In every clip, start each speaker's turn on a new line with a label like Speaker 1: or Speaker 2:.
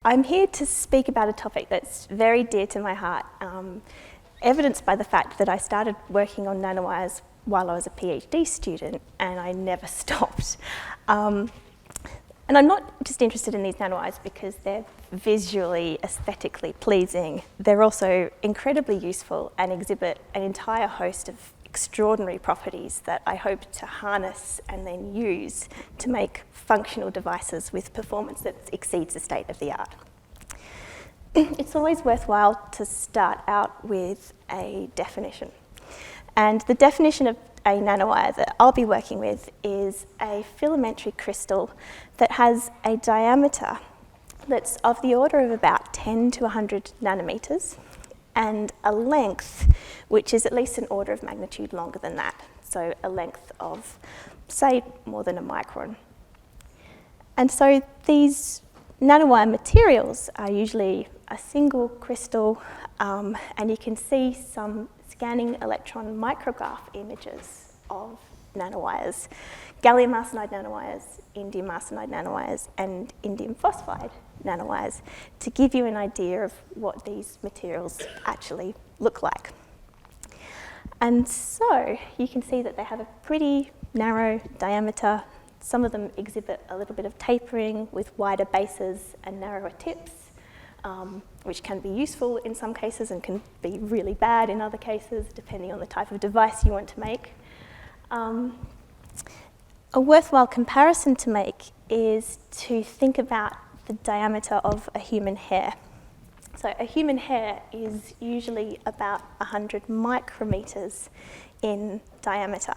Speaker 1: I'm here to speak about a topic that's very dear to my heart, evidenced by the fact that I started working on nanowires while I was a PhD student, and I never stopped. And I'm not just interested in these nanowires because they're visually, aesthetically pleasing. They're also incredibly useful and exhibit an entire host of extraordinary properties that I hope to harness and then use to make functional devices with performance that exceeds the state of the art. It's always worthwhile to start out with a definition. And the definition of a nanowire that I'll be working with is a filamentary crystal that has a diameter that's of the order of about 10 to 100 nanometers, and a length which is at least an order of magnitude longer than that, so a length of, say, more than a micron. And so these nanowire materials are usually a single crystal, and you can see some scanning electron micrograph images of nanowires, gallium arsenide nanowires, indium arsenide nanowires, and indium phosphide nanowires, to give you an idea of what these materials actually look like. And so you can see that they have a pretty narrow diameter. Some of them exhibit a little bit of tapering with wider bases and narrower tips, which can be useful in some cases and can be really bad in other cases, depending on the type of device you want to make. A worthwhile comparison to make is to think about the diameter of a human hair. So a human hair is usually about 100 micrometers in diameter.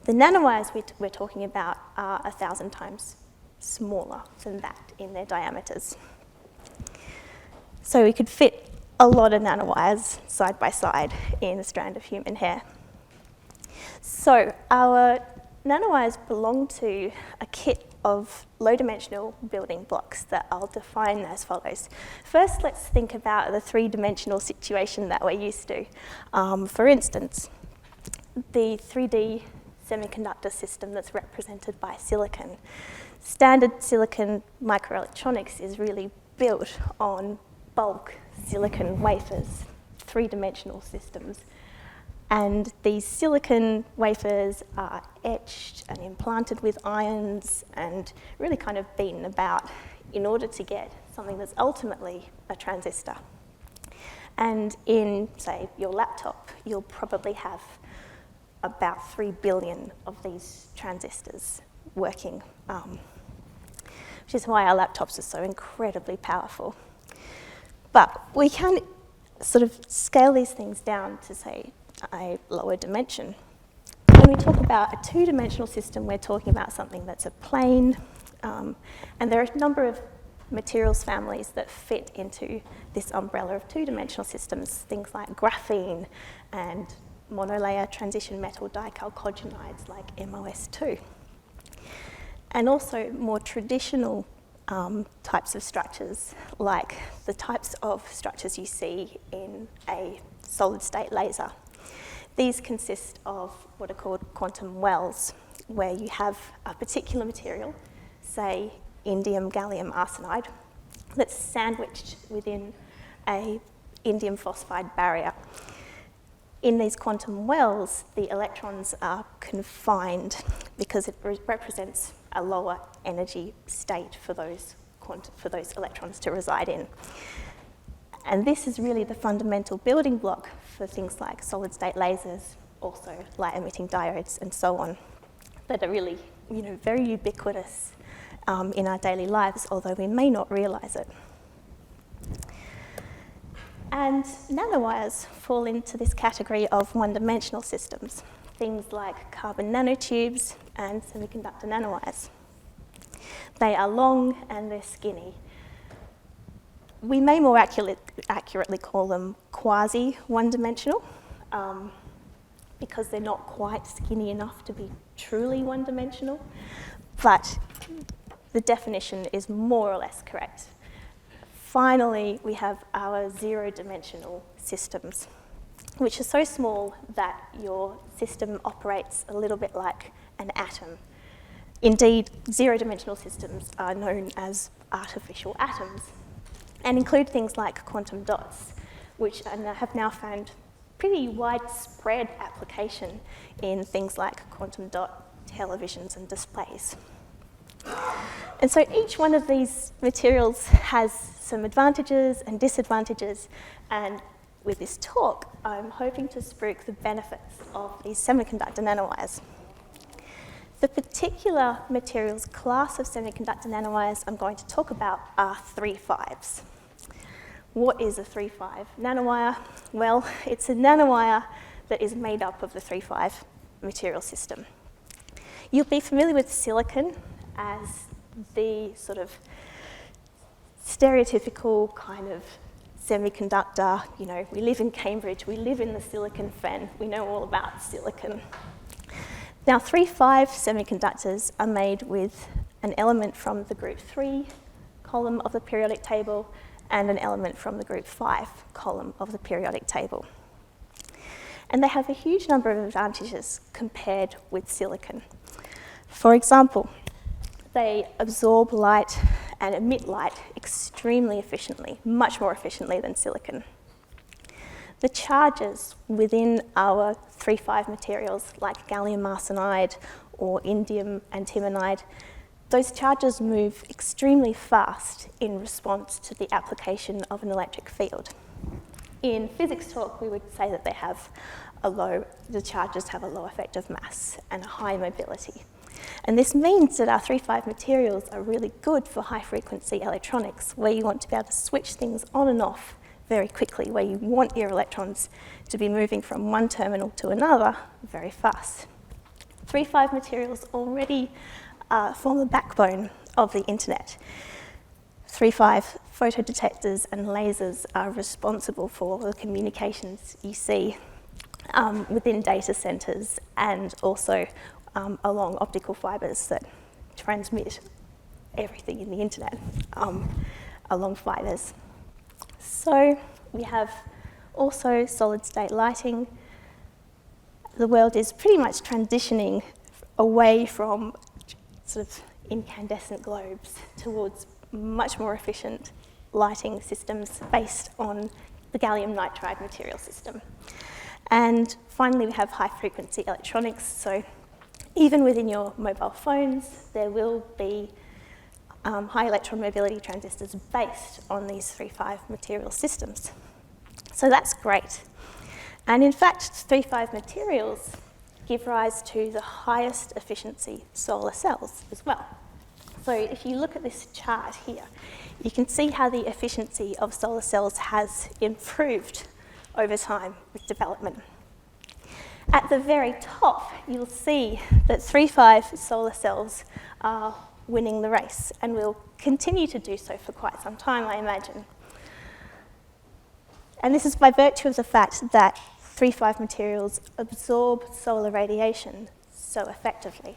Speaker 1: The nanowires we're talking about are 1,000 times smaller than that in their diameters. So we could fit a lot of nanowires side by side in a strand of human hair. So our nanowires belong to a kit of low-dimensional building blocks that I'll define as follows. First, let's think about the three-dimensional situation that we're used to. For instance, the 3D semiconductor system that's represented by silicon. Standard silicon microelectronics is really built on bulk silicon wafers, three-dimensional systems. And these silicon wafers are etched and implanted with ions and really kind of beaten about in order to get something that's ultimately a transistor. And in, say, your laptop, you'll probably have about 3 billion of these transistors working, which is why our laptops are so incredibly powerful. But we can sort of scale these things down to, say, a lower dimension. When we talk about a two-dimensional system, we're talking about something that's a plane, and there are a number of materials families that fit into this umbrella of two-dimensional systems, things like graphene and monolayer transition metal dichalcogenides like MOS2. And also more traditional types of structures, like the types of structures you see in a solid-state laser. These consist of what are called quantum wells, where you have a particular material, say indium gallium arsenide, that's sandwiched within a indium phosphide barrier. In these quantum wells, the electrons are confined because it represents a lower energy state for those electrons to reside in. And this is really the fundamental building block for things like solid-state lasers, also light-emitting diodes, and so on, that are really, very ubiquitous in our daily lives, although we may not realize it. And nanowires fall into this category of one-dimensional systems, things like carbon nanotubes and semiconductor nanowires. They are long and they're skinny. We may more accurately call them quasi-one-dimensional, because they're not quite skinny enough to be truly one-dimensional, but the definition is more or less correct. Finally, we have our zero-dimensional systems, which are so small that your system operates a little bit like an atom. Indeed, zero-dimensional systems are known as artificial atoms. and include things like quantum dots, which have now found pretty widespread application in things like quantum dot televisions and displays. And so each one of these materials has some advantages and disadvantages, and with this talk, I'm hoping to spruik the benefits of these semiconductor nanowires. The particular materials class of semiconductor nanowires I'm going to talk about are 3-5s. What is a 3-5 nanowire? Well, it's a nanowire that is made up of the 3-5 material system. You'll be familiar with silicon as the sort of stereotypical kind of semiconductor. You know, we live in Cambridge, we live in the silicon fen, we know all about silicon. Now, 3-5 semiconductors are made with an element from the group 3 column of the periodic table and an element from the group 5 column of the periodic table. And they have a huge number of advantages compared with silicon. For example, they absorb light and emit light extremely efficiently, much more efficiently than silicon. The charges within our 3-5 materials, like gallium arsenide or indium antimonide, those charges move extremely fast in response to the application of an electric field. In physics talk, we would say that the charges have a low effective mass and a high mobility. And this means that our 3-5 materials are really good for high-frequency electronics, where you want to be able to switch things on and off very quickly, where you want your electrons to be moving from one terminal to another very fast. 3-5 materials already form the backbone of the internet. 3-5 photodetectors and lasers are responsible for the communications you see within data centers and also along optical fibers that transmit everything in the internet along fibers. So we have also solid-state lighting. The world is pretty much transitioning away from sort of incandescent globes towards much more efficient lighting systems based on the gallium nitride material system. And finally, we have high-frequency electronics. So even within your mobile phones, there will be high electron mobility transistors based on these 3-5 material systems. So that's great. And in fact, 3-5 materials give rise to the highest efficiency solar cells as well. So if you look at this chart here, you can see how the efficiency of solar cells has improved over time with development. At the very top, you'll see that 3-5 solar cells are winning the race and will continue to do so for quite some time, I imagine. And this is by virtue of the fact that 3-5 materials absorb solar radiation so effectively.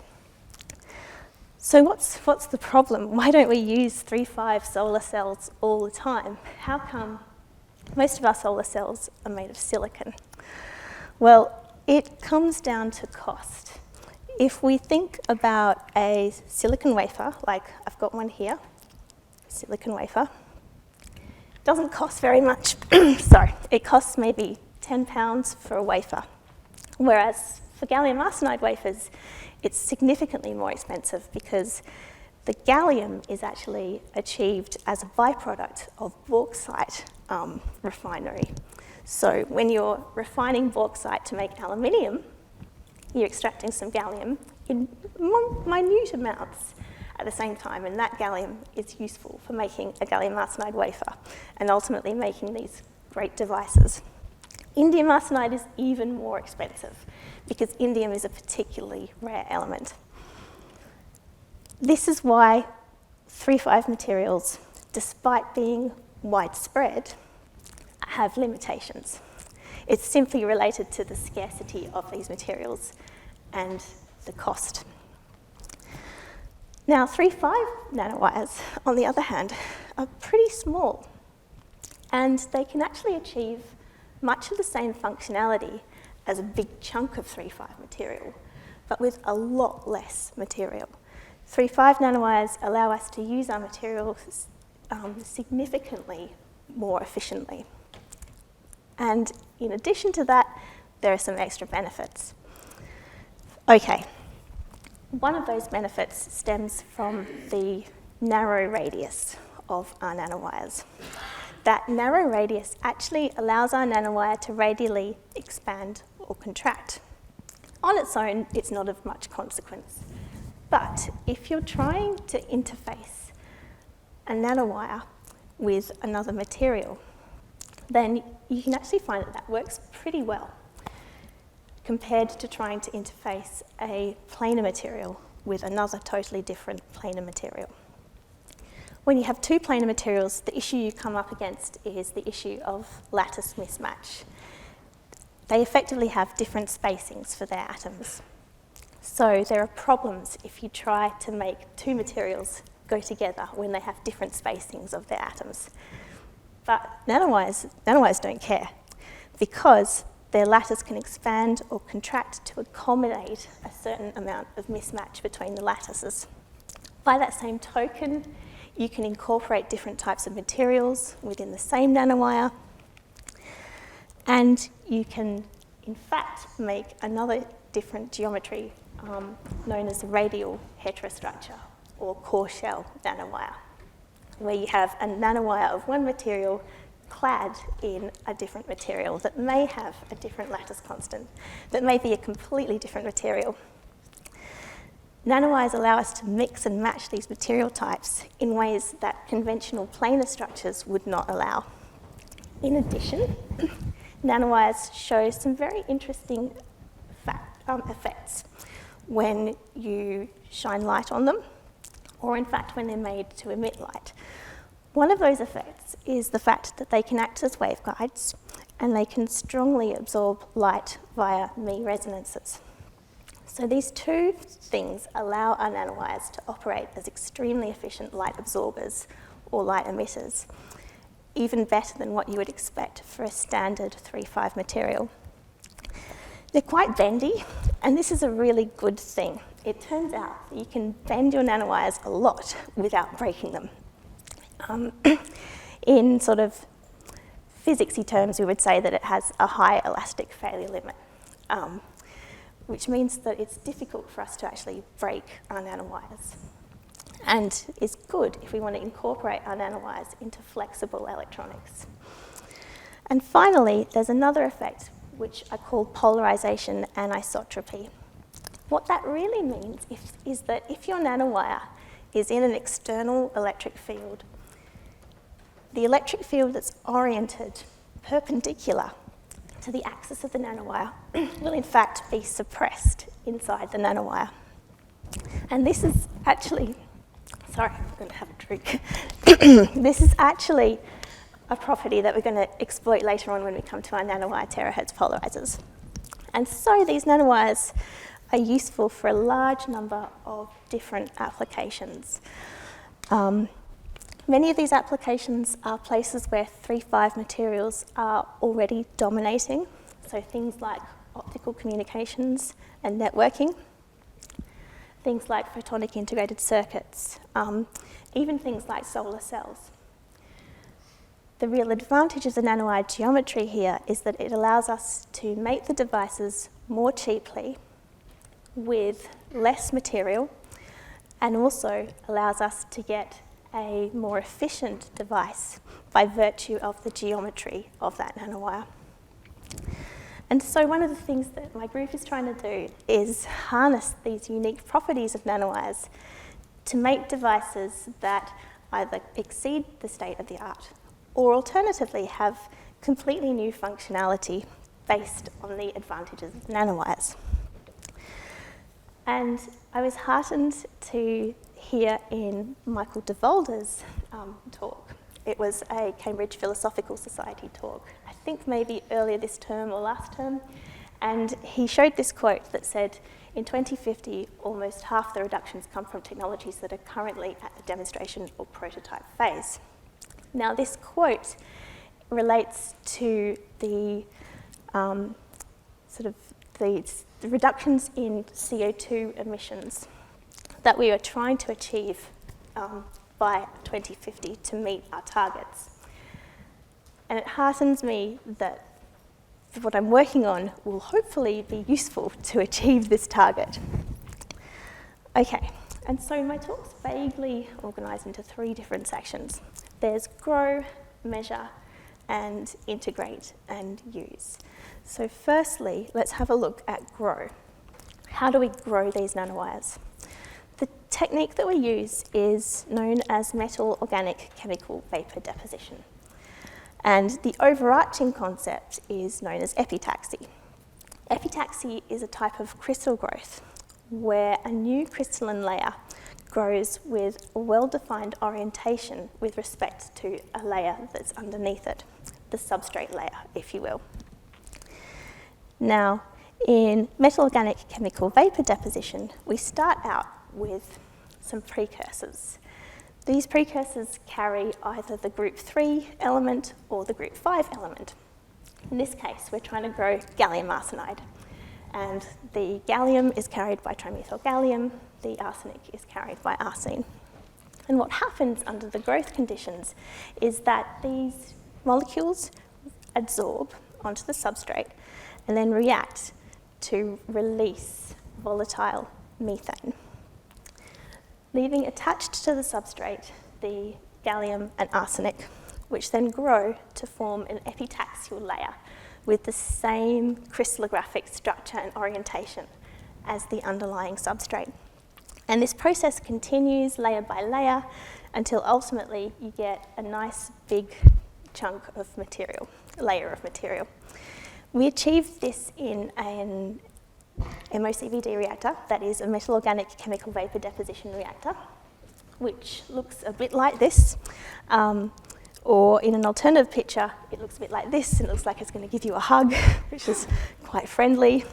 Speaker 1: So what's the problem? Why don't we use 3-5 solar cells all the time? How come most of our solar cells are made of silicon? Well, it comes down to cost. If we think about a silicon wafer, like I've got one here, silicon wafer, it doesn't cost very much. Sorry, it costs maybe £10 for a wafer. Whereas for gallium arsenide wafers, it's significantly more expensive because the gallium is actually achieved as a byproduct of bauxite refinery. So when you're refining bauxite to make aluminium, you're extracting some gallium in minute amounts at the same time, and that gallium is useful for making a gallium arsenide wafer and ultimately making these great devices. Indium arsenide is even more expensive because indium is a particularly rare element. This is why 3-5 materials, despite being widespread, have limitations. It's simply related to the scarcity of these materials and the cost. Now, 3-5 nanowires, on the other hand, are pretty small, and they can actually achieve much of the same functionality as a big chunk of 3-5 material, but with a lot less material. 3-5 nanowires allow us to use our materials significantly more efficiently. And in addition to that, there are some extra benefits. Okay, one of those benefits stems from the narrow radius of our nanowires. That narrow radius actually allows our nanowire to radially expand or contract. On its own, it's not of much consequence. But if you're trying to interface a nanowire with another material, then you can actually find that that works pretty well compared to trying to interface a planar material with another totally different planar material. When you have two planar materials, the issue you come up against is the issue of lattice mismatch. They effectively have different spacings for their atoms. So there are problems if you try to make two materials go together when they have different spacings of their atoms. But nanowires don't care, because their lattice can expand or contract to accommodate a certain amount of mismatch between the lattices. By that same token, you can incorporate different types of materials within the same nanowire, and you can, in fact, make another different geometry known as radial heterostructure, or core shell nanowire, where you have a nanowire of one material clad in a different material that may have a different lattice constant, that may be a completely different material. Nanowires allow us to mix and match these material types in ways that conventional planar structures would not allow. In addition, nanowires show some very interesting effects when you shine light on them, or in fact when they're made to emit light. One of those effects is the fact that they can act as waveguides, and they can strongly absorb light via Mie resonances. So these two things allow our nanowires to operate as extremely efficient light absorbers or light emitters, even better than what you would expect for a standard 3-5 material. They're quite bendy, and this is a really good thing. It turns out that you can bend your nanowires a lot without breaking them. In sort of physicsy terms, we would say that it has a high elastic failure limit, which means that it's difficult for us to actually break our nanowires, and is good if we want to incorporate our nanowires into flexible electronics. And finally, there's another effect which I call polarization anisotropy. What that really means is that if your nanowire is in an external electric field, the electric field that's oriented perpendicular to the axis of the nanowire will in fact be suppressed inside the nanowire. And this is actually, sorry, I'm going to have a drink. This is actually a property that we're going to exploit later on when we come to our nanowire terahertz polarizers. And so these nanowires are useful for a large number of different applications. Many of these applications are places where 3-5 materials are already dominating, so things like optical communications and networking, things like photonic integrated circuits, even things like solar cells. The real advantage of the nanowire geometry here is that it allows us to make the devices more cheaply with less material, and also allows us to get a more efficient device by virtue of the geometry of that nanowire. And so one of the things that my group is trying to do is harness these unique properties of nanowires to make devices that either exceed the state of the art or alternatively have completely new functionality based on the advantages of nanowires. And I was heartened to hear in Michael de Volder's talk. It was a Cambridge Philosophical Society talk, I think maybe earlier this term or last term, and he showed this quote that said, in 2050, almost half the reductions come from technologies that are currently at the demonstration or prototype phase. Now, this quote relates to the the reductions in CO2 emissions that we are trying to achieve by 2050 to meet our targets. And it heartens me that what I'm working on will hopefully be useful to achieve this target. Okay, and so my talk's vaguely organised into 3 different sections. There's grow, measure, and integrate and use. So firstly, let's have a look at grow. How do we grow these nanowires? The technique that we use is known as metal organic chemical vapour deposition. And the overarching concept is known as epitaxy. Epitaxy is a type of crystal growth where a new crystalline layer grows with a well-defined orientation with respect to a layer that's underneath it, the substrate layer, if you will. Now, in metal organic chemical vapour deposition, we start out with some precursors. These precursors carry either the group 3 element or the group 5 element. In this case, we're trying to grow gallium arsenide. And the gallium is carried by trimethyl gallium, the arsenic is carried by arsine. And what happens under the growth conditions is that these molecules adsorb onto the substrate and then react to release volatile methane, leaving attached to the substrate the gallium and arsenic, which then grow to form an epitaxial layer with the same crystallographic structure and orientation as the underlying substrate. And this process continues layer by layer until ultimately you get a nice big chunk of material, layer of material. We achieve this in an MOCVD reactor, that is a metal organic chemical vapour deposition reactor, which looks a bit like this. Or in an alternative picture, it looks a bit like this, and it looks like it's going to give you a hug, which is quite friendly.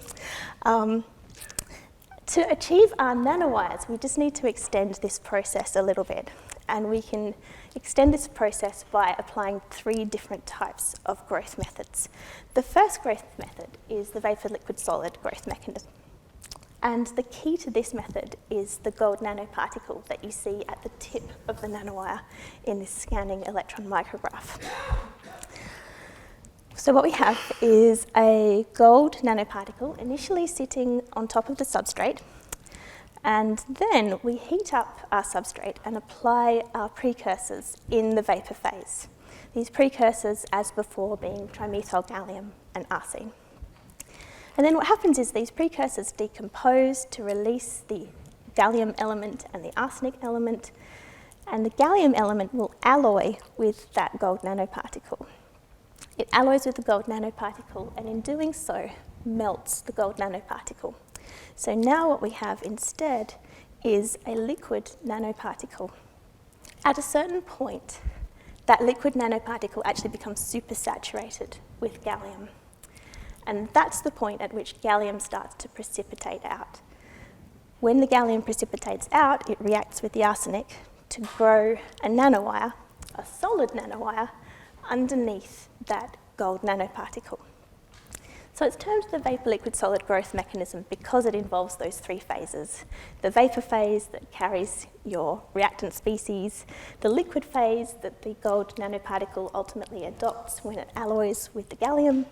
Speaker 1: To achieve our nanowires, we just need to extend this process a little bit. And we can extend this process by applying 3 different types of growth methods. The first growth method is the vapor-liquid-solid growth mechanism. And the key to this method is the gold nanoparticle that you see at the tip of the nanowire in this scanning electron micrograph. So what we have is a gold nanoparticle initially sitting on top of the substrate, and then we heat up our substrate and apply our precursors in the vapour phase. These precursors, as before, being trimethyl gallium and arsine. And then what happens is these precursors decompose to release the gallium element and the arsenic element, and the gallium element will alloy with that gold nanoparticle. It alloys with the gold nanoparticle, and in doing so, melts the gold nanoparticle. So now what we have instead is a liquid nanoparticle. At a certain point, that liquid nanoparticle actually becomes supersaturated with gallium. And that's the point at which gallium starts to precipitate out. When the gallium precipitates out, it reacts with the arsenic to grow a nanowire, a solid nanowire, underneath that gold nanoparticle. So it's termed the vapor-liquid-solid growth mechanism because it involves those 3 phases. The vapor phase that carries your reactant species, the liquid phase that the gold nanoparticle ultimately adopts when it alloys with the gallium,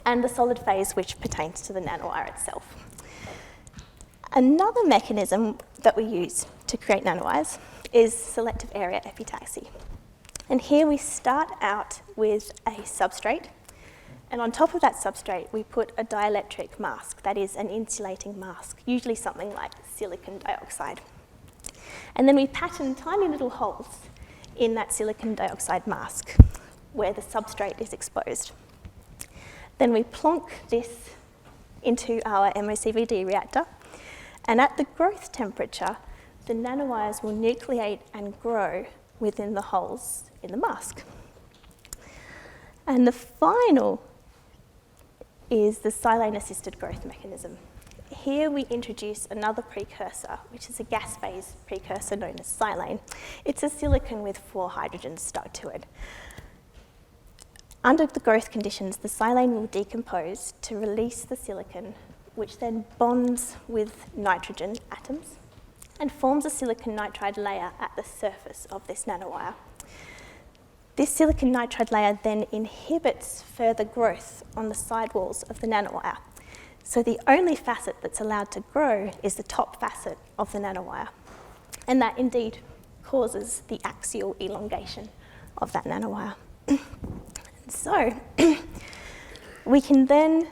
Speaker 1: and the solid phase which pertains to the nanowire itself. Another mechanism that we use to create nanowires is selective area epitaxy. And here we start out with a substrate, and on top of that substrate we put a dielectric mask, that is an insulating mask, usually something like silicon dioxide. And then we pattern tiny little holes in that silicon dioxide mask where the substrate is exposed. Then we plonk this into our MOCVD reactor, and at the growth temperature, the nanowires will nucleate and grow within the holes in the mask. And the final is the silane-assisted growth mechanism. Here we introduce another precursor, which is a gas phase precursor known as silane. It's a silicon with 4 hydrogens stuck to it. Under the growth conditions, the silane will decompose to release the silicon, which then bonds with nitrogen atoms and forms a silicon nitride layer at the surface of this nanowire. This silicon nitride layer then inhibits further growth on the sidewalls of the nanowire. So the only facet that's allowed to grow is the top facet of the nanowire. And that indeed causes the axial elongation of that nanowire. So we can then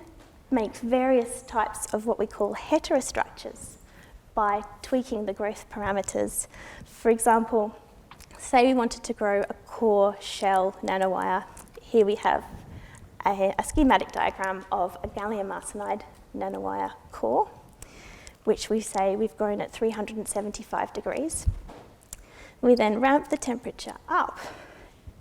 Speaker 1: make various types of what we call heterostructures by tweaking the growth parameters. For example, say we wanted to grow a core shell nanowire. Here we have a schematic diagram of a gallium arsenide nanowire core, which we say we've grown at 375 degrees. We then ramp the temperature up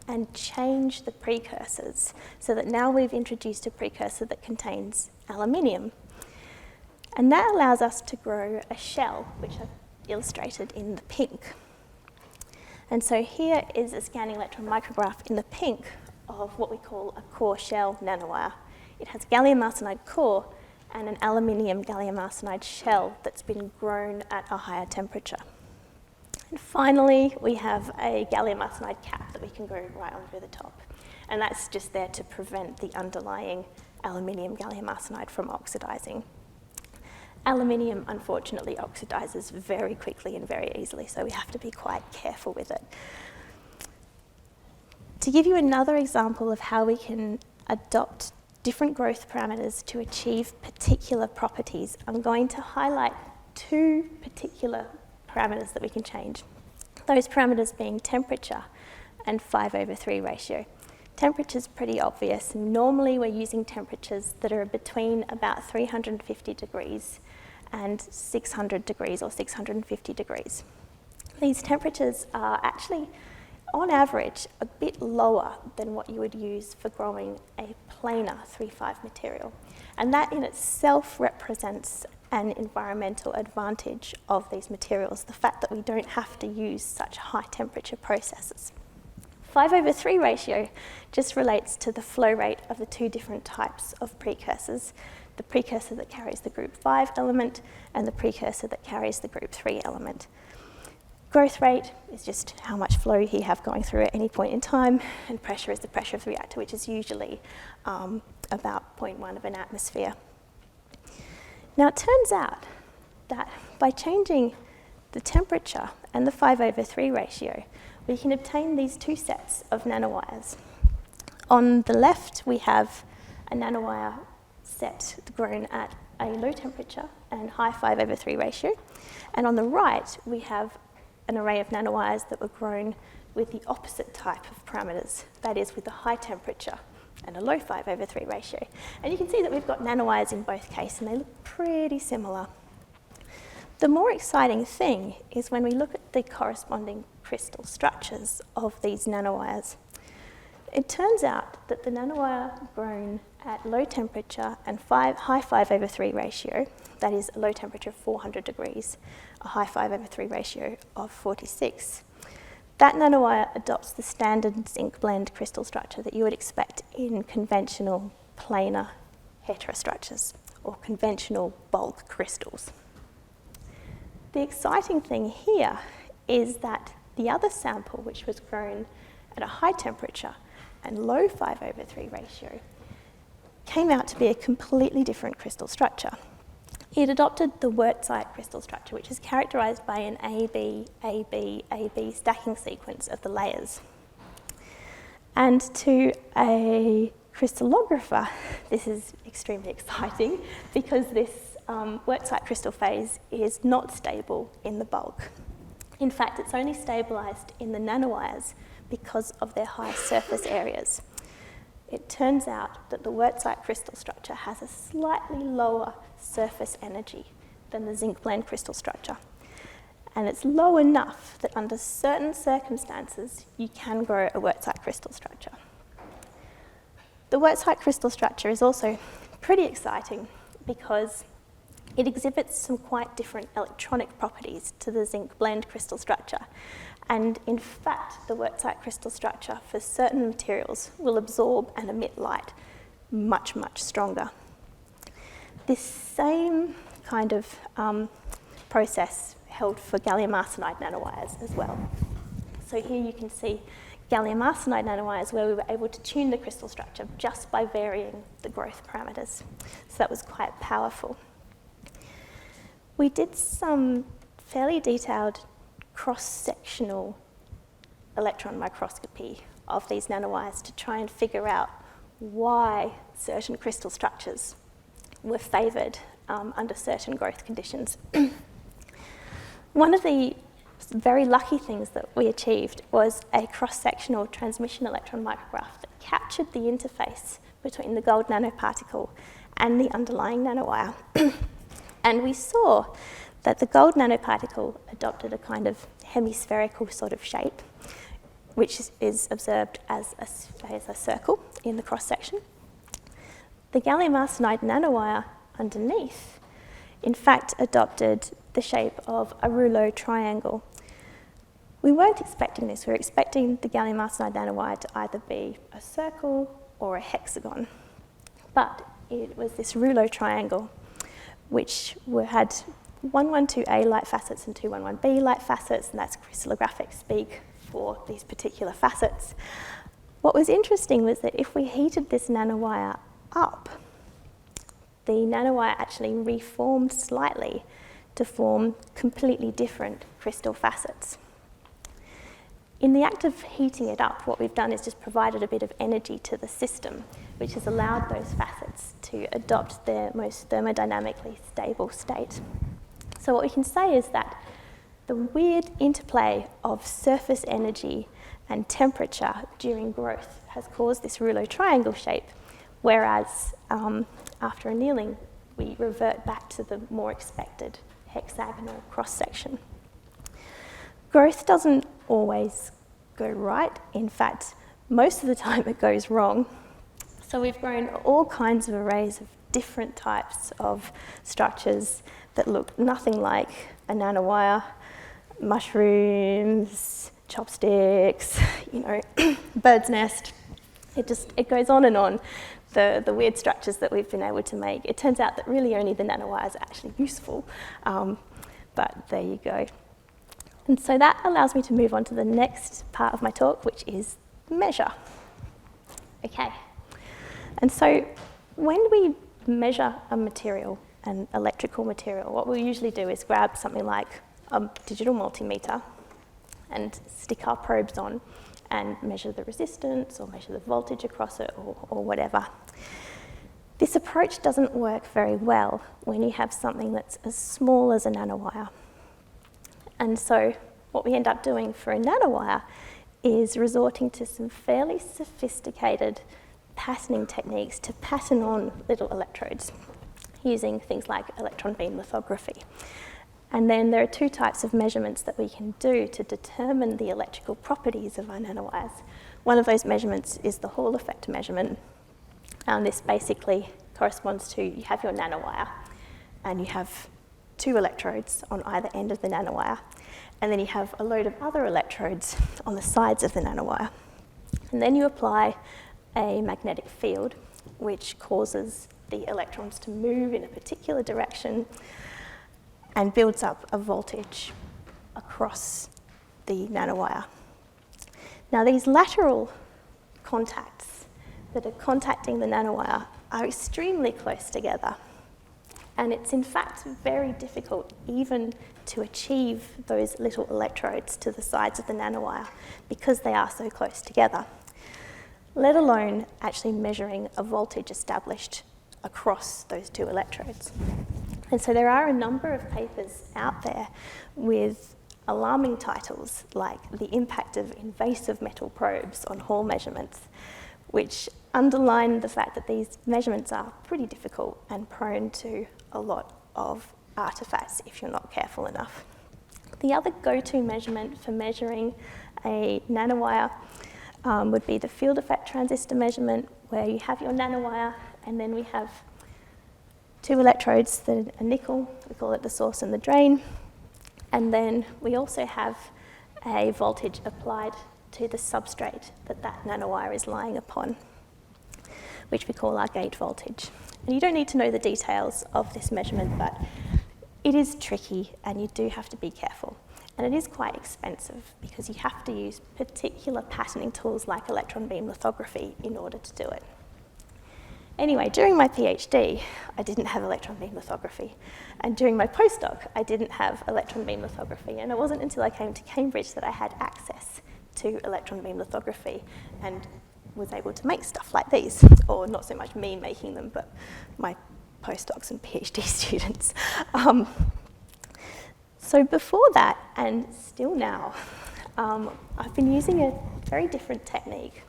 Speaker 1: and change the precursors so that now we've introduced a precursor that contains aluminium. And that allows us to grow a shell, which I've illustrated in the pink. And so here is a scanning electron micrograph in the pink of what we call a core shell nanowire. It has gallium arsenide core and an aluminium gallium arsenide shell that's been grown at a higher temperature. And finally, we have a gallium arsenide cap that we can grow right over the top. And that's just there to prevent the underlying aluminium gallium arsenide from oxidizing. Aluminium, unfortunately, oxidizes very quickly and very easily, so we have to be quite careful with it. To give you another example of how we can adopt different growth parameters to achieve particular properties, I'm going to highlight two particular parameters that we can change. Those parameters being temperature and 5/3 ratio. Temperature is pretty obvious. Normally we're using temperatures that are between about 350 degrees and 600 degrees or 650 degrees. These temperatures are actually, on average, a bit lower than what you would use for growing a planar 3,5 material. And that in itself represents an environmental advantage of these materials, the fact that we don't have to use such high temperature processes. 5/3 ratio just relates to the flow rate of the two different types of precursors, the precursor that carries the group 5 element and the precursor that carries the group 3 element. Growth rate is just how much flow you have going through at any point in time, and pressure is the pressure of the reactor, which is usually about 0.1 of an atmosphere. Now, it turns out that by changing the temperature and the 5/3 ratio, we can obtain these two sets of nanowires. On the left, we have a nanowire set grown at a low temperature and high 5/3 ratio. And on the right, we have an array of nanowires that were grown with the opposite type of parameters, that is, with a high temperature and a low 5/3 ratio. And you can see that we've got nanowires in both cases, and they look pretty similar. The more exciting thing is when we look at the corresponding crystal structures of these nanowires. It turns out that the nanowire grown at low temperature and high 5/3 ratio, that is a low temperature of 400 degrees, a high 5/3 ratio of 46, that nanowire adopts the standard zinc blende crystal structure that you would expect in conventional planar heterostructures or conventional bulk crystals. The exciting thing here is that the other sample, which was grown at a high temperature and low 5/3 ratio, came out to be a completely different crystal structure. It adopted the Wurtzite crystal structure, which is characterized by an AB, AB, AB stacking sequence of the layers. And to a crystallographer, this is extremely exciting because this Wurtzite crystal phase is not stable in the bulk. In fact, it's only stabilized in the nanowires because of their high surface areas. It turns out that the Wurtzite crystal structure has a slightly lower surface energy than the zinc blende crystal structure. And it's low enough that under certain circumstances, you can grow a Wurtzite crystal structure. The Wurtzite crystal structure is also pretty exciting because it exhibits some quite different electronic properties to the zinc blende crystal structure. And in fact, the Wurtzite crystal structure for certain materials will absorb and emit light much, much stronger. This same kind of process held for gallium arsenide nanowires as well. So here you can see gallium arsenide nanowires where we were able to tune the crystal structure just by varying the growth parameters. So that was quite powerful. We did some fairly detailed cross-sectional electron microscopy of these nanowires to try and figure out why certain crystal structures were favoured under certain growth conditions. One of the very lucky things that we achieved was a cross-sectional transmission electron micrograph that captured the interface between the gold nanoparticle and the underlying nanowire. And we saw that the gold nanoparticle adopted a kind of hemispherical sort of shape, which is observed as a circle in the cross-section. The gallium arsenide nanowire underneath, in fact, adopted the shape of a rouleau triangle. We weren't expecting this. We were expecting the gallium arsenide nanowire to either be a circle or a hexagon. But it was this rouleau triangle, which had 112A light facets and 211B light facets, and that's crystallographic speak for these particular facets. What was interesting was that if we heated this nanowire up, the nanowire actually reformed slightly to form completely different crystal facets. In the act of heating it up, what we've done is just provided a bit of energy to the system, which has allowed those facets to adopt their most thermodynamically stable state. So what we can say is that the weird interplay of surface energy and temperature during growth has caused this rouleau triangle shape, whereas after annealing, we revert back to the more expected hexagonal cross-section. Growth doesn't always go right. In fact, most of the time it goes wrong. So we've grown all kinds of arrays of different types of structures that look nothing like a nanowire, mushrooms, chopsticks, bird's nest. It goes on and on, the weird structures that we've been able to make. It turns out that really only the nanowires are actually useful, but there you go. And so that allows me to move on to the next part of my talk, which is measure. Okay, and so when we measure a material, an electrical material, what we'll usually do is grab something like a digital multimeter and stick our probes on and measure the resistance or measure the voltage across it or whatever. This approach doesn't work very well when you have something that's as small as a nanowire. And so what we end up doing for a nanowire is resorting to some fairly sophisticated patterning techniques to pattern on little electrodes using things like electron beam lithography. And then there are two types of measurements that we can do to determine the electrical properties of our nanowires. One of those measurements is the Hall effect measurement. This basically corresponds to, you have your nanowire and you have two electrodes on either end of the nanowire, and then you have a load of other electrodes on the sides of the nanowire. And then you apply a magnetic field which causes the electrons to move in a particular direction and builds up a voltage across the nanowire. Now these lateral contacts that are contacting the nanowire are extremely close together, and it's in fact very difficult even to achieve those little electrodes to the sides of the nanowire because they are so close together, let alone actually measuring a voltage established across those two electrodes. And so there are a number of papers out there with alarming titles like The Impact of Invasive Metal Probes on Hall Measurements, which underline the fact that these measurements are pretty difficult and prone to a lot of artifacts if you're not careful enough. The other go-to measurement for measuring a nanowire would be the field effect transistor measurement, where you have your nanowire and then we have two electrodes that are nickel, we call it the source and the drain, and then we also have a voltage applied to the substrate that that nanowire is lying upon, which we call our gate voltage. And you don't need to know the details of this measurement, but it is tricky and you do have to be careful. And it is quite expensive because you have to use particular patterning tools like electron beam lithography in order to do it. Anyway, during my PhD, I didn't have electron beam lithography. And during my postdoc, I didn't have electron beam lithography. And it wasn't until I came to Cambridge that I had access to electron beam lithography and was able to make stuff like these. Or not so much me making them, but my postdocs and PhD students. So before that, and still now, I've been using a very different technique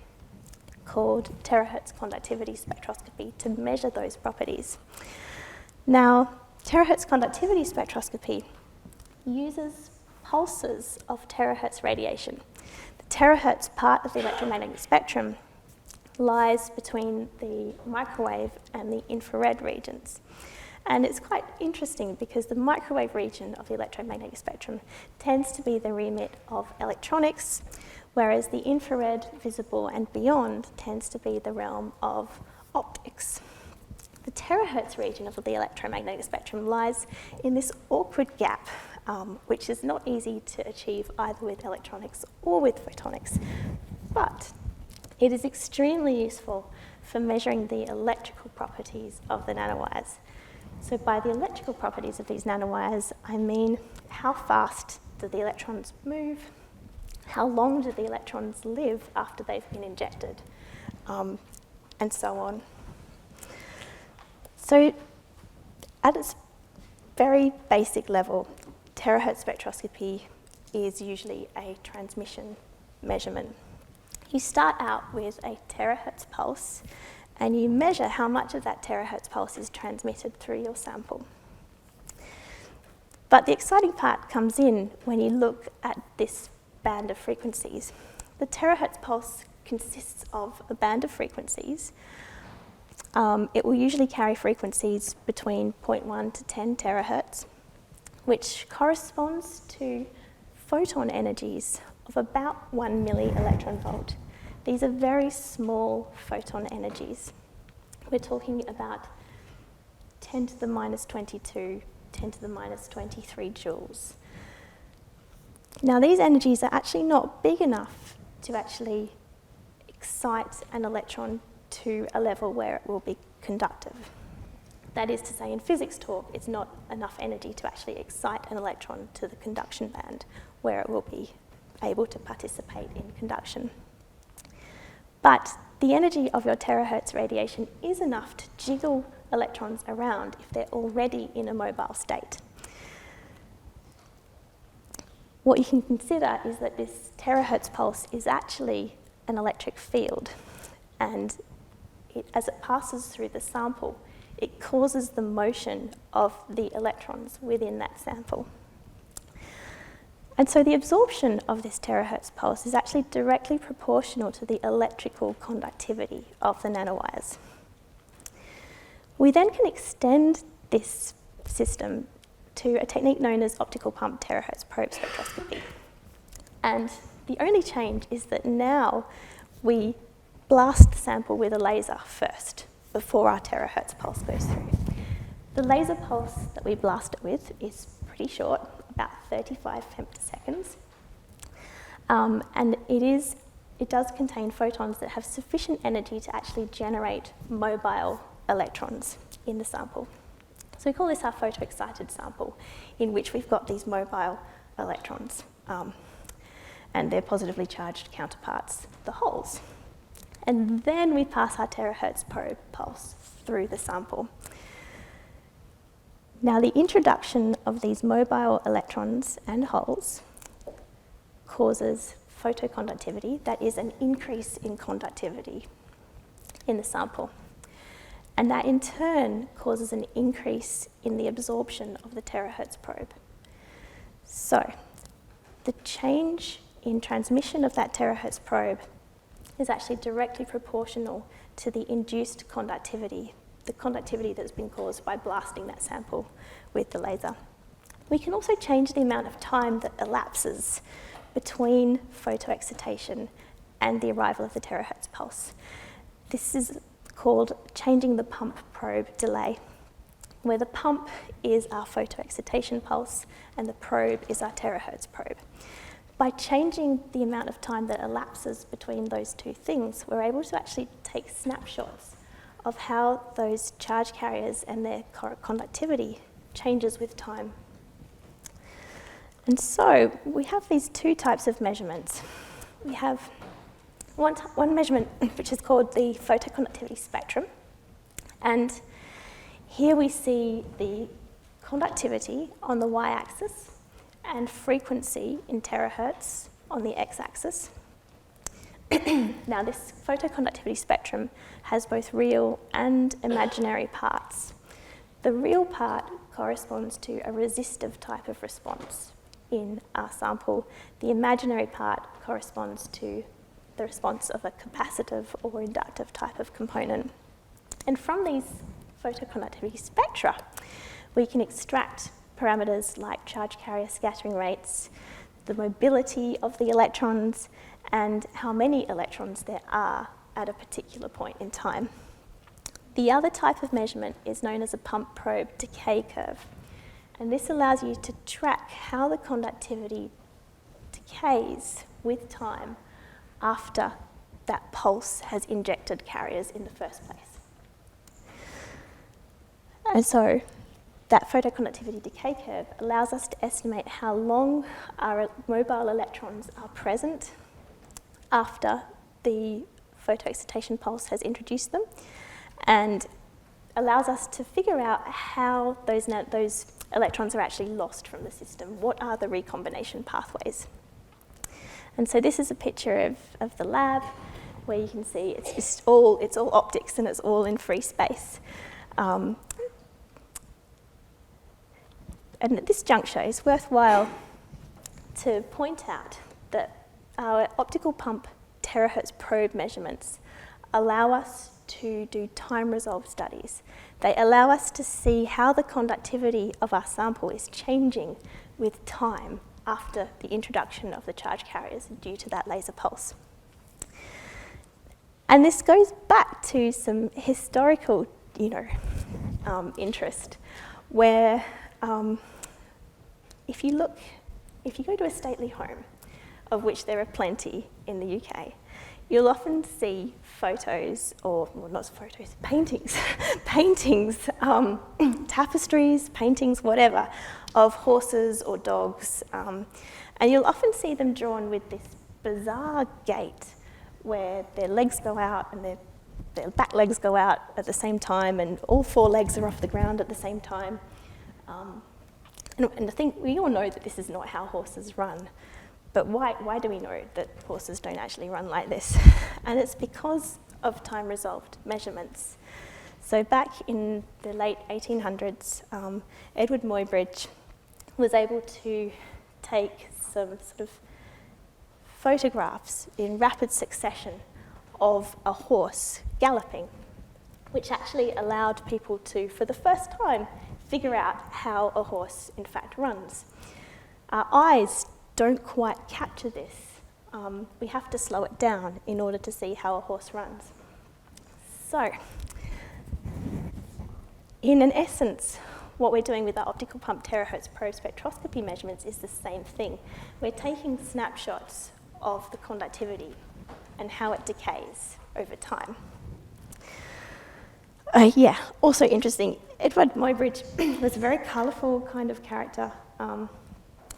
Speaker 1: called terahertz conductivity spectroscopy to measure those properties. Now, terahertz conductivity spectroscopy uses pulses of terahertz radiation. The terahertz part of the electromagnetic spectrum lies between the microwave and the infrared regions. And it's quite interesting because the microwave region of the electromagnetic spectrum tends to be the remit of electronics, whereas the infrared, visible and beyond tends to be the realm of optics. The terahertz region of the electromagnetic spectrum lies in this awkward gap, which is not easy to achieve either with electronics or with photonics, but it is extremely useful for measuring the electrical properties of the nanowires. So by the electrical properties of these nanowires, I mean how fast do the electrons move, how long do the electrons live after they've been injected, and so on. So at its very basic level, terahertz spectroscopy is usually a transmission measurement. You start out with a terahertz pulse, and you measure how much of that terahertz pulse is transmitted through your sample. But the exciting part comes in when you look at this band of frequencies. The terahertz pulse consists of a band of frequencies. It will usually carry frequencies between 0.1 to 10 terahertz, which corresponds to photon energies of about 1 millielectron volt. These are very small photon energies. We're talking about 10 to the minus 22, 10 to the minus 23 joules. Now, these energies are actually not big enough to actually excite an electron to a level where it will be conductive. That is to say, in physics talk, it's not enough energy to actually excite an electron to the conduction band where it will be able to participate in conduction. But the energy of your terahertz radiation is enough to jiggle electrons around if they're already in a mobile state. What you can consider is that this terahertz pulse is actually an electric field, and as it passes through the sample, it causes the motion of the electrons within that sample. And so the absorption of this terahertz pulse is actually directly proportional to the electrical conductivity of the nanowires. We then can extend this system to a technique known as optical pump terahertz probe spectroscopy. And the only change is that now we blast the sample with a laser first, before our terahertz pulse goes through. The laser pulse that we blast it with is pretty short, about 35 femtoseconds. And it does contain photons that have sufficient energy to actually generate mobile electrons in the sample. So we call this our photoexcited sample, in which we've got these mobile electrons, and their positively charged counterparts, the holes. And then we pass our terahertz probe pulse through the sample. Now, the introduction of these mobile electrons and holes causes photoconductivity, that is an increase in conductivity in the sample. And that in turn causes an increase in the absorption of the terahertz probe. So, the change in transmission of that terahertz probe is actually directly proportional to the induced conductivity, the conductivity that's been caused by blasting that sample with the laser. We can also change the amount of time that elapses between photoexcitation and the arrival of the terahertz pulse. This is called changing the pump probe delay. where the pump is our photoexcitation pulse and the probe is our terahertz probe. By changing the amount of time that elapses between those two things, we're able to actually take snapshots of how those charge carriers and their conductivity changes with time. And so we have these two types of measurements. We have one measurement which is called the photoconductivity spectrum. And here we see the conductivity on the y-axis and frequency in terahertz on the x-axis. Now, this photoconductivity spectrum has both real and imaginary parts. The real part corresponds to a resistive type of response in our sample. The imaginary part corresponds to the response of a capacitive or inductive type of component. And from these photoconductivity spectra, we can extract parameters like charge carrier scattering rates, the mobility of the electrons, and how many electrons there are at a particular point in time. The other type of measurement is known as a pump probe decay curve, and this allows you to track how the conductivity decays with time after that pulse has injected carriers in the first place. And so that photoconductivity decay curve allows us to estimate how long our mobile electrons are present after the photoexcitation pulse has introduced them, and allows us to figure out how those electrons are actually lost from the system. What are the recombination pathways? And so this is a picture of the lab where you can see it's all optics and it's all in free space. And at this juncture, it's worthwhile to point out that our optical pump terahertz probe measurements allow us to do time-resolved studies. They allow us to see how the conductivity of our sample is changing with time after the introduction of the charge carriers due to that laser pulse. And this goes back to some historical, interest, where if you go to a stately home, of which there are plenty in the UK, you'll often see photos, paintings, tapestries, paintings, whatever, of horses or dogs. And you'll often see them drawn with this bizarre gait where their legs go out and their back legs go out at the same time, and all four legs are off the ground at the same time. And I think we all know that this is not how horses run. But why do we know that horses don't actually run like this? And it's because of time-resolved measurements. So back in the late 1800s, Edward Muybridge was able to take some sort of photographs in rapid succession of a horse galloping, which actually allowed people to, for the first time, figure out how a horse in fact runs. Our eyes don't quite capture this. We have to slow it down in order to see how a horse runs. So, in an essence, what we're doing with our optical pump terahertz probe spectroscopy measurements is the same thing. We're taking snapshots of the conductivity and how it decays over time. Also interesting, Edward Muybridge was a very colourful kind of character.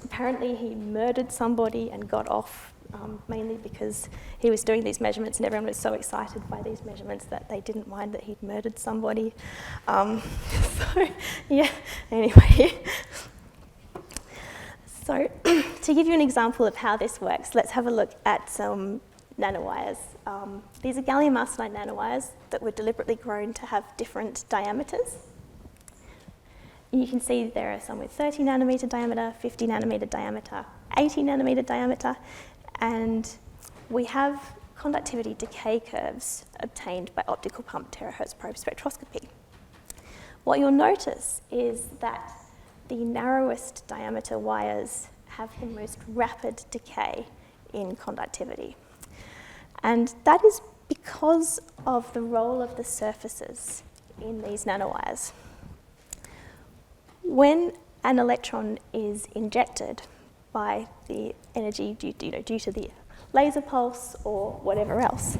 Speaker 1: Apparently he murdered somebody and got off, mainly because he was doing these measurements and everyone was so excited by these measurements that they didn't mind that he'd murdered somebody. Anyway. So to give you an example of how this works, let's have a look at some nanowires. These are gallium arsenide nanowires that were deliberately grown to have different diameters. You can see there are some with 30 nanometer diameter, 50 nanometer diameter, 80 nanometer diameter, and we have conductivity decay curves obtained by optical pump terahertz probe spectroscopy. What you'll notice is that the narrowest diameter wires have the most rapid decay in conductivity. And that is because of the role of the surfaces in these nanowires. When an electron is injected by the energy due to the laser pulse or whatever else,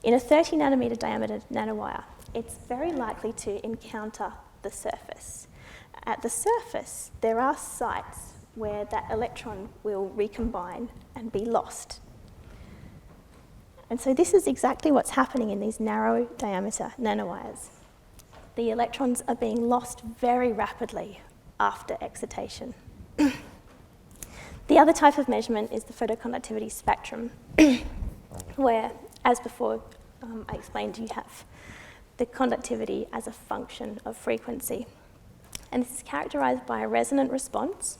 Speaker 1: in a 30 nanometer diameter nanowire, it's very likely to encounter the surface. At the surface, there are sites where that electron will recombine and be lost. And so this is exactly what's happening in these narrow diameter nanowires. The electrons are being lost very rapidly after excitation. The other type of measurement is the photoconductivity spectrum, where, as before I explained, you have the conductivity as a function of frequency. And this is characterized by a resonant response,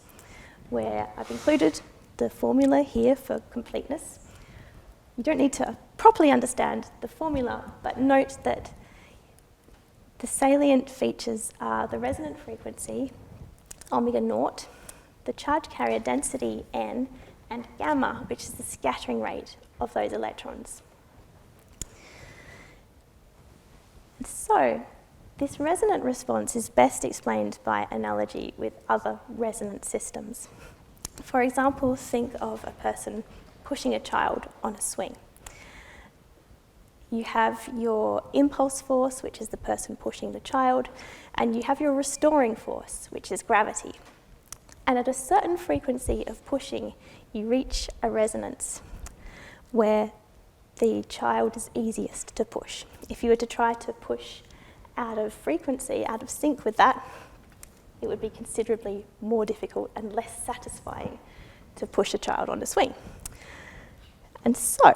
Speaker 1: where I've included the formula here for completeness. You don't need to properly understand the formula, but note that the salient features are the resonant frequency, omega naught, the charge carrier density, n, and gamma, which is the scattering rate of those electrons. So, this resonant response is best explained by analogy with other resonant systems. For example, think of a person pushing a child on a swing. You have your impulse force, which is the person pushing the child, and you have your restoring force, which is gravity. And at a certain frequency of pushing, you reach a resonance where the child is easiest to push. If you were to try to push out of frequency, out of sync with that, it would be considerably more difficult and less satisfying to push a child on a swing. And so,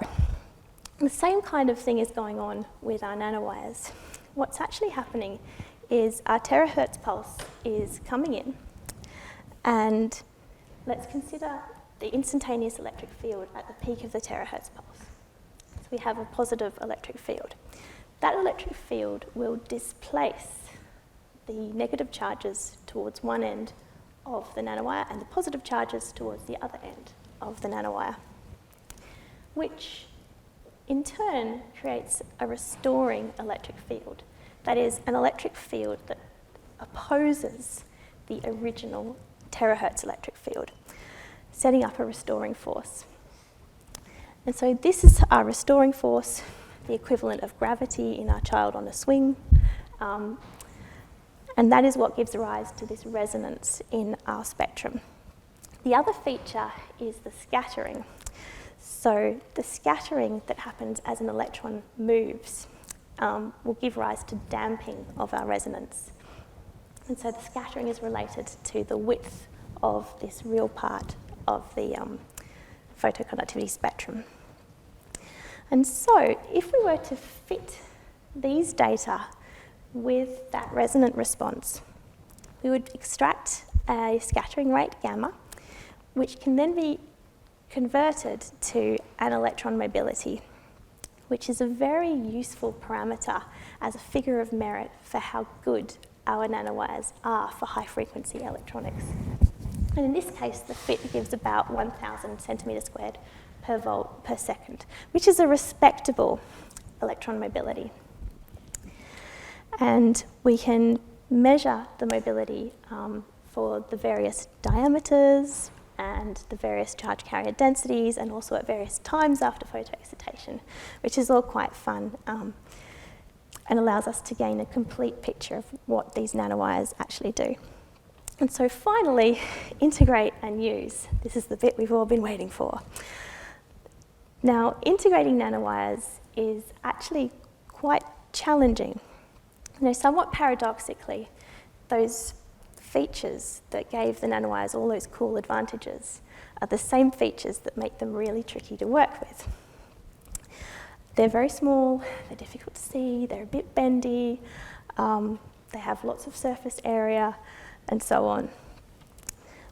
Speaker 1: the same kind of thing is going on with our nanowires. What's actually happening is our terahertz pulse is coming in, and let's consider the instantaneous electric field at the peak of the terahertz pulse. So we have a positive electric field. That electric field will displace the negative charges towards one end of the nanowire and the positive charges towards the other end of the nanowire, which in turn creates a restoring electric field. That is, an electric field that opposes the original terahertz electric field, setting up a restoring force. And so this is our restoring force, the equivalent of gravity in our child on a swing, and that is what gives rise to this resonance in our spectrum. The other feature is the scattering. So the scattering that happens as an electron moves will give rise to damping of our resonance. And so the scattering is related to the width of this real part of the photoconductivity spectrum. And so if we were to fit these data with that resonant response, we would extract a scattering rate, gamma, which can then be converted to an electron mobility, which is a very useful parameter as a figure of merit for how good our nanowires are for high-frequency electronics. And in this case, the fit gives about 1,000 centimetres squared per volt per second, which is a respectable electron mobility. And we can measure the mobility for the various diameters and the various charge carrier densities, and also at various times after photoexcitation, which is all quite fun and allows us to gain a complete picture of what these nanowires actually do. And so finally, integrate and use. This is the bit we've all been waiting for. Now, integrating nanowires is actually quite challenging. Somewhat paradoxically, those features that gave the nanowires all those cool advantages are the same features that make them really tricky to work with. They're very small, they're difficult to see, they're a bit bendy, they have lots of surface area, and so on.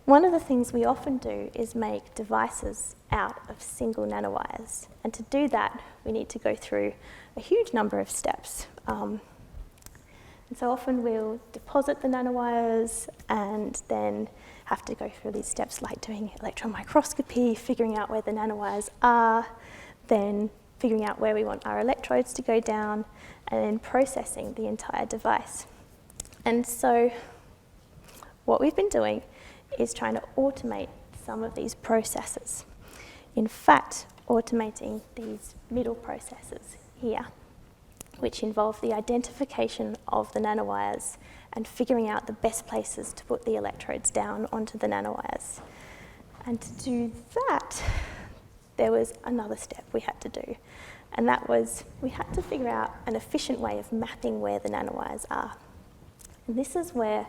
Speaker 1: One of the things we often do is make devices out of single nanowires, and to do that we need to go through a huge number of steps. And so often we'll deposit the nanowires and then have to go through these steps like doing electron microscopy, figuring out where the nanowires are, then figuring out where we want our electrodes to go down, and then processing the entire device. And so what we've been doing is trying to automate some of these processes. In fact, automating these middle processes here, which involve the identification of the nanowires and figuring out the best places to put the electrodes down onto the nanowires. And to do that, there was another step we had to do, and that was we had to figure out an efficient way of mapping where the nanowires are. And this is where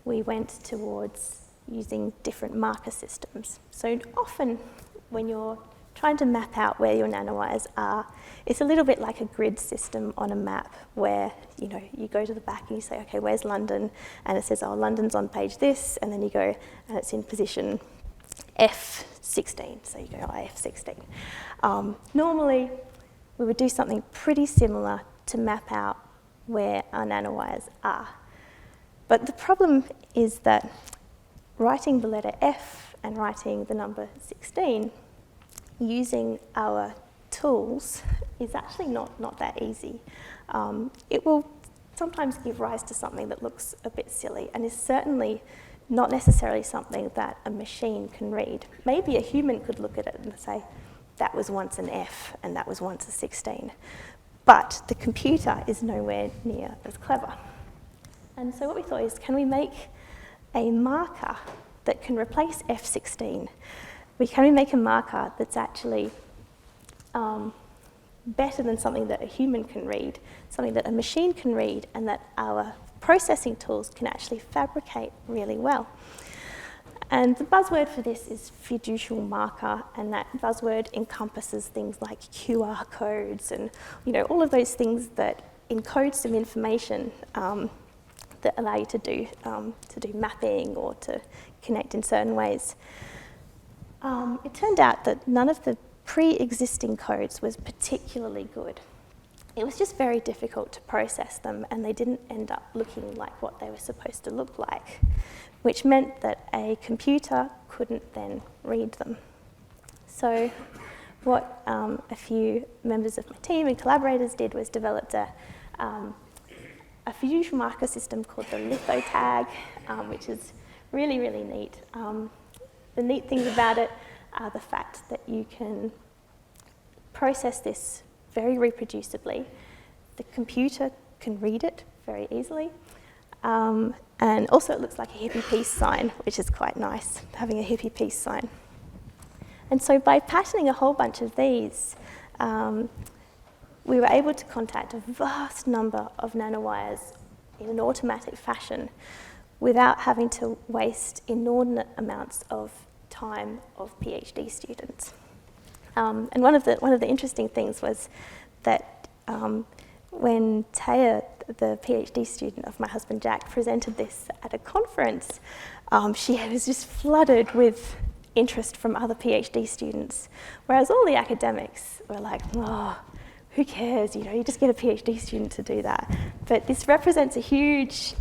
Speaker 1: we went towards using different marker systems. So often when you're trying to map out where your nanowires are, it's a little bit like a grid system on a map where, you know, you go to the back and you say, okay, where's London? And it says, oh, London's on page this, and then you go and it's in position F16, so you go, oh, F16. Normally, we would do something pretty similar to map out where our nanowires are. But the problem is that writing the letter F and writing the number 16 using our tools is actually not that easy. It will sometimes give rise to something that looks a bit silly and is certainly not necessarily something that a machine can read. Maybe a human could look at it and say, that was once an F and that was once a 16. But the computer is nowhere near as clever. And so what we thought is, can we make a marker that can replace F16? Can we make a marker that's actually better than something that a human can read, something that a machine can read, and that our processing tools can actually fabricate really well? And the buzzword for this is fiducial marker, and that buzzword encompasses things like QR codes and, you know, all of those things that encode some information that allow you to do mapping or to connect in certain ways. It turned out that none of the pre-existing codes was particularly good. It was just very difficult to process them, and they didn't end up looking like what they were supposed to look like, which meant that a computer couldn't then read them. So what a few members of my team and collaborators did was developed a fiducial marker system called the lithotag, which is really, really neat. The neat things about it are the fact that you can process this very reproducibly. The computer can read it very easily. And also it looks like a hippie peace sign, which is quite nice, having a hippie peace sign. And so by patterning a whole bunch of these, we were able to contact a vast number of nanowires in an automatic fashion without having to waste inordinate amounts of time of PhD students. And one of the interesting things was that when Taya, the PhD student of my husband Jack, presented this at a conference, she was just flooded with interest from other PhD students, whereas all the academics were like, oh, who cares, you know, you just get a PhD student to do that. But this represents a huge,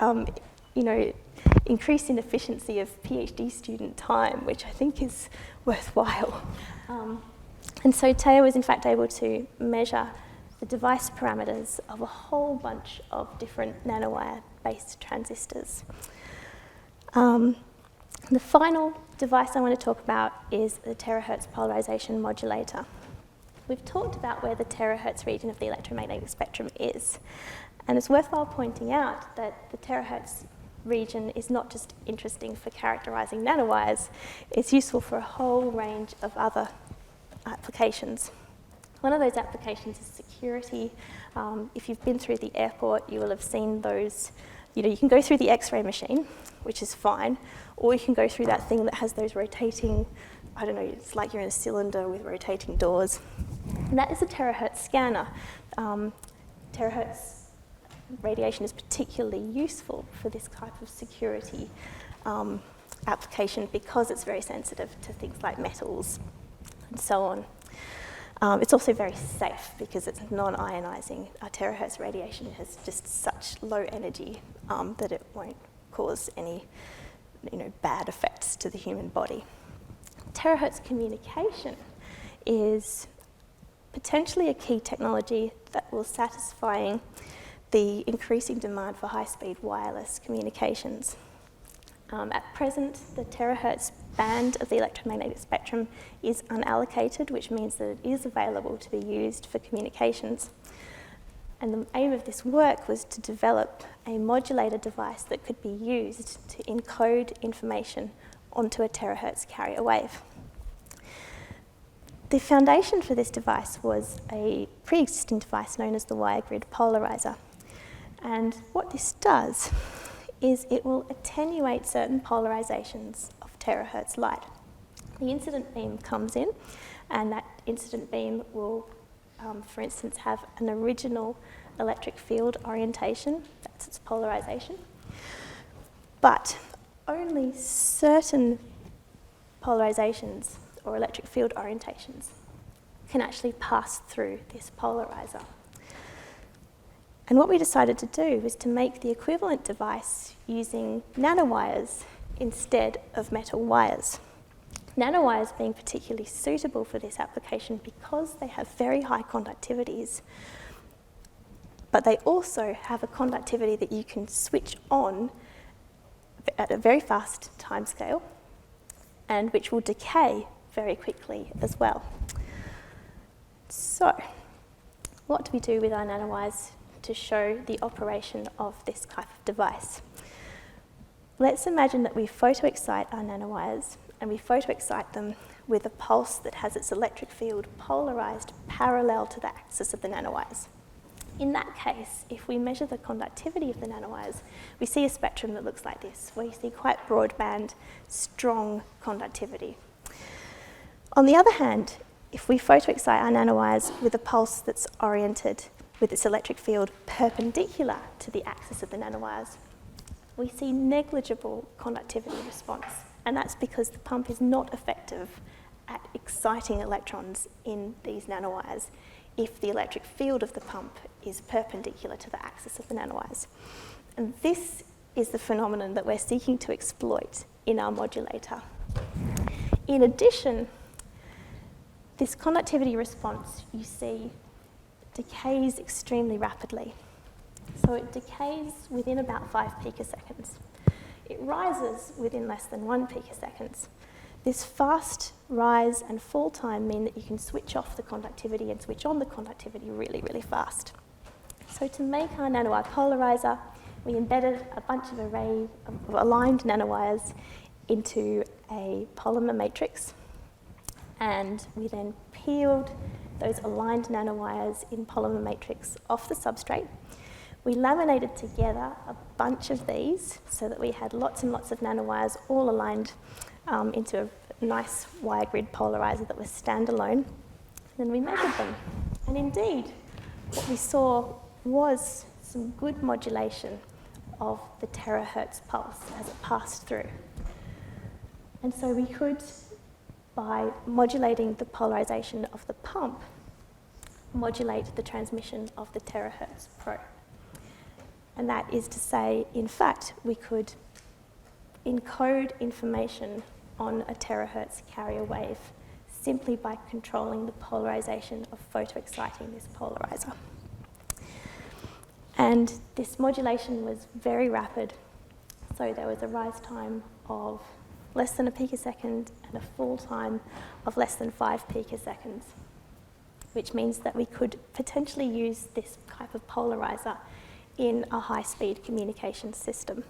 Speaker 1: you know, increase in efficiency of PhD student time, which I think is worthwhile. And so Taya was in fact able to measure the device parameters of a whole bunch of different nanowire-based transistors. The final device I want to talk about is the terahertz polarization modulator. We've talked about where the terahertz region of the electromagnetic spectrum is, and it's worthwhile pointing out that the terahertz region is not just interesting for characterizing nanowires, it's useful for a whole range of other applications. One of those applications is security. If you've been through the airport, you will have seen those, you know, you can go through the X-ray machine, which is fine, or you can go through that thing that has those rotating, I don't know, it's like you're in a cylinder with rotating doors. And that is a terahertz scanner. Terahertz radiation is particularly useful for this type of security application because it's very sensitive to things like metals and so on. It's also very safe because it's non-ionizing. Terahertz radiation has just such low energy that it won't cause any, you know, bad effects to the human body. Terahertz communication is potentially a key technology that will satisfy the increasing demand for high-speed wireless communications. At present, the terahertz band of the electromagnetic spectrum is unallocated, which means that it is available to be used for communications. And the aim of this work was to develop a modulator device that could be used to encode information onto a terahertz carrier wave. The foundation for this device was a pre-existing device known as the wire grid polarizer. And what this does is it will attenuate certain polarizations of terahertz light. The incident beam comes in, and that incident beam will, for instance, have an original electric field orientation, that's its polarization, but only certain polarizations or electric field orientations can actually pass through this polarizer. And what we decided to do was to make the equivalent device using nanowires instead of metal wires. Nanowires being particularly suitable for this application because they have very high conductivities, but they also have a conductivity that you can switch on at a very fast timescale and which will decay very quickly as well. So, what do we do with our nanowires to show the operation of this type of device? Let's imagine that we photoexcite our nanowires, and we photoexcite them with a pulse that has its electric field polarized parallel to the axis of the nanowires. In that case, if we measure the conductivity of the nanowires, we see a spectrum that looks like this, where you see quite broadband, strong conductivity. On the other hand, if we photoexcite our nanowires with a pulse that's oriented with its electric field perpendicular to the axis of the nanowires, we see negligible conductivity response. And that's because the pump is not effective at exciting electrons in these nanowires if the electric field of the pump is perpendicular to the axis of the nanowires. And this is the phenomenon that we're seeking to exploit in our modulator. In addition, this conductivity response, you see, decays extremely rapidly. So it decays within about 5 picoseconds. It rises within less than 1 picosecond. This fast rise and fall time mean that you can switch off the conductivity and switch on the conductivity really, really fast. So to make our nanowire polarizer, we embedded a bunch of array of aligned nanowires into a polymer matrix, and we then peeled those aligned nanowires in polymer matrix off the substrate. We laminated together a bunch of these so that we had lots and lots of nanowires all aligned into a nice wire grid polarizer that was standalone. Then we measured them. And indeed, what we saw was some good modulation of the terahertz pulse as it passed through. And so we could, by modulating the polarization of the pump, modulate the transmission of the terahertz probe. And that is to say, in fact, we could encode information on a terahertz carrier wave simply by controlling the polarization of photoexciting this polarizer. And this modulation was very rapid. So there was a rise time of less than a picosecond and a fall time of less than 5 picoseconds, which means that we could potentially use this type of polarizer in a high-speed communication system.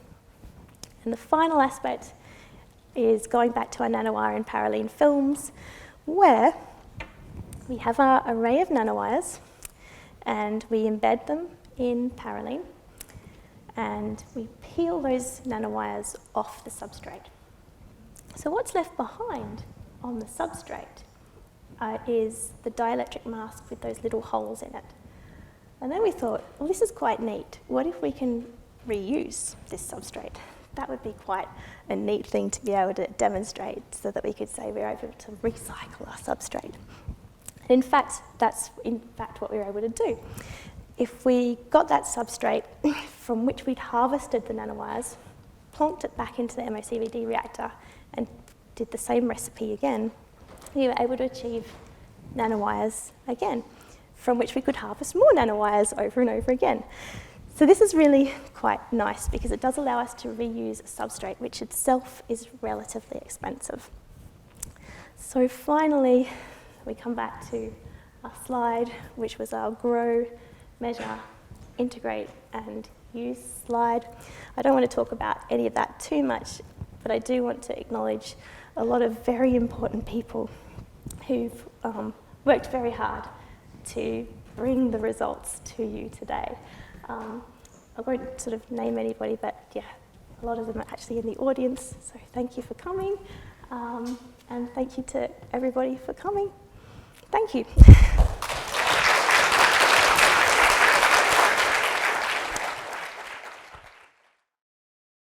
Speaker 1: And the final aspect is going back to our nanowire and parylene films, where we have our array of nanowires and we embed them in parylene and we peel those nanowires off the substrate. So what's left behind on the substrate is the dielectric mask with those little holes in it. And then we thought, well, this is quite neat. What if we can reuse this substrate? That would be quite a neat thing to be able to demonstrate so that we could say we're able to recycle our substrate. In fact, that's what we were able to do. If we got that substrate from which we'd harvested the nanowires, plonked it back into the MOCVD reactor, and did the same recipe again, we were able to achieve nanowires again, from which we could harvest more nanowires over and over again. So this is really quite nice because it does allow us to reuse a substrate, which itself is relatively expensive. So finally, we come back to our slide, which was our grow, measure, integrate, and use slide. I don't want to talk about any of that too much, but I do want to acknowledge a lot of very important people who've worked very hard to bring the results to you today. I won't sort of name anybody, but yeah, a lot of them are actually in the audience, so thank you for coming, and thank you to everybody for coming. Thank you.